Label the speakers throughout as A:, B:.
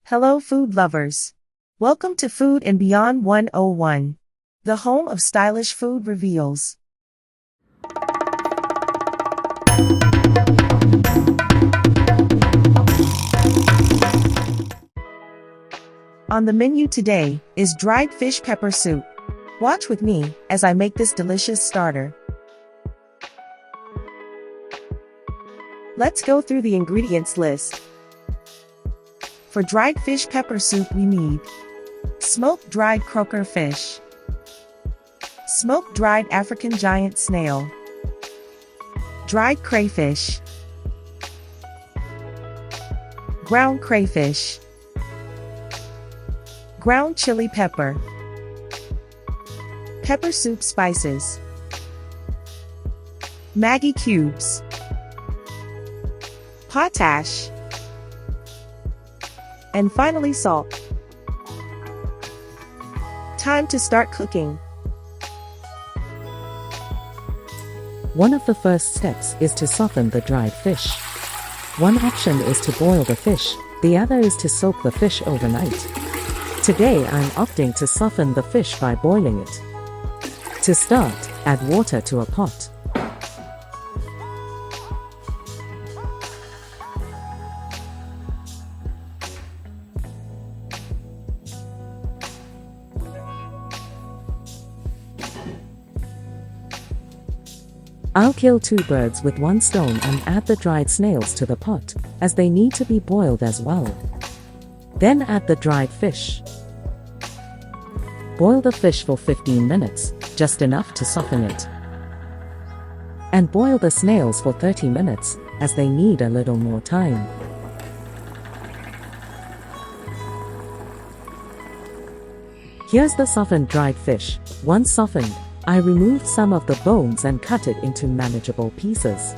A: Hello food lovers. Welcome to Food and Beyond 101, the home of stylish food reveals. On the menu today is dried fish pepper soup. Watch with me as I make this delicious starter. Let's go through the ingredients list. For dried fish pepper soup we need smoked dried croaker fish, smoked dried African giant snail, dried crayfish, ground crayfish, ground chili pepper, pepper soup spices, Maggi Cubes, Potash, and finally salt. Time to start cooking.
B: One of the first steps is to soften the dried fish. One option is to boil the fish, the other is to soak the fish overnight. Today I'm opting to soften the fish by boiling it. To start, add water to a pot. I'll kill 2 birds with 1 stone and add the dried snails to the pot, as they need to be boiled as well. Then add the dried fish. Boil the fish for 15 minutes, just enough to soften it. And boil the snails for 30 minutes, as they need a little more time. Here's the softened dried fish. Once softened, I removed some of the bones and cut it into manageable pieces.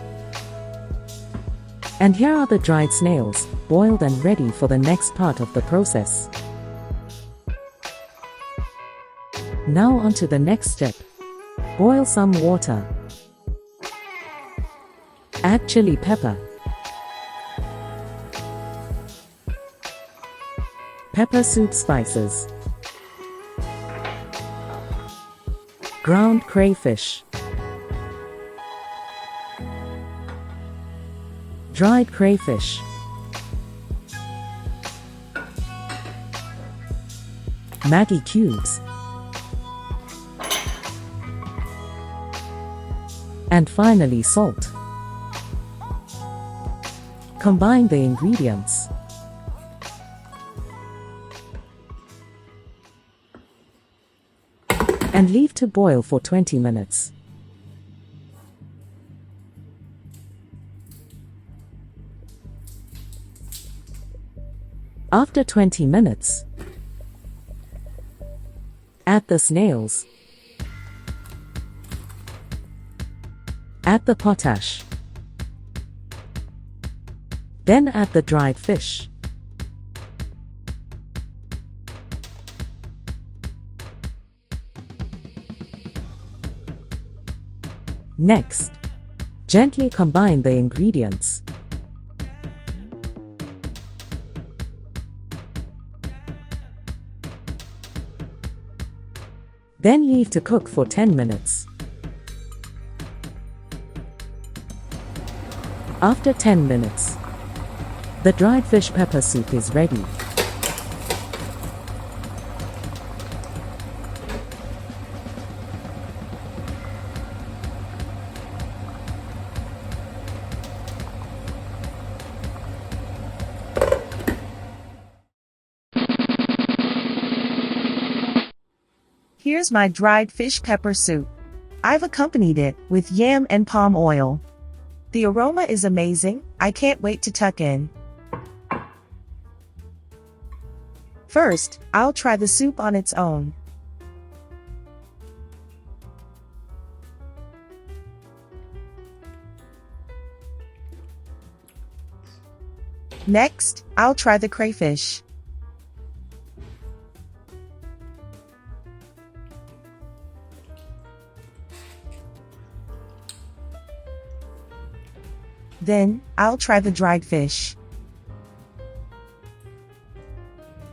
B: And here are the dried snails, boiled and ready for the next part of the process. Now on to the next step. Boil some water. Add chili pepper, pepper soup spices, ground crayfish, dried crayfish, Maggi cubes, and finally salt. Combine the ingredients. And leave to boil for 20 minutes. After 20 minutes, add the snails, add the potash, then add the dried fish. Next, gently combine the ingredients. Then leave to cook for 10 minutes. After 10 minutes, the dried fish pepper soup is ready.
A: Here's my dried fish pepper soup. I've accompanied it with yam and palm oil. The aroma is amazing, I can't wait to tuck in. First, I'll try the soup on its own. Next, I'll try the crayfish. Then, I'll try the dried fish.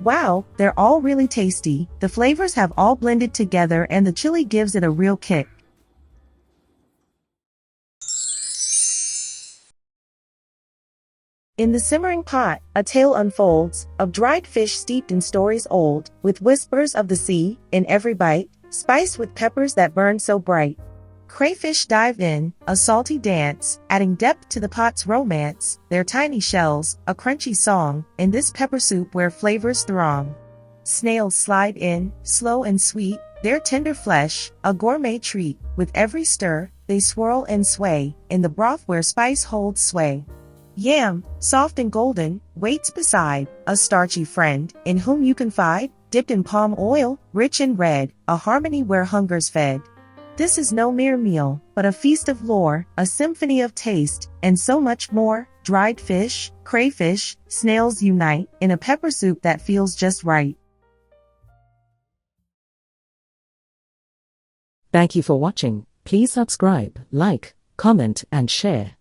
A: Wow, they're all really tasty. The flavors have all blended together and the chili gives it a real kick. In the simmering pot, a tale unfolds, of dried fish steeped in stories old, with whispers of the sea, in every bite, spiced with peppers that burn so bright. Crayfish dive in, a salty dance, adding depth to the pot's romance, their tiny shells, a crunchy song, in this pepper soup where flavors throng. Snails slide in, slow and sweet, their tender flesh, a gourmet treat, with every stir, they swirl and sway, in the broth where spice holds sway. Yam, soft and golden, waits beside, a starchy friend, in whom you confide, dipped in palm oil, rich and red, a harmony where hunger's fed. This is no mere meal, but a feast of lore, a symphony of taste, and so much more. Dried fish, crayfish, snails unite, in a pepper soup that feels just right.
B: Thank you for watching. Please subscribe, like, comment, and share.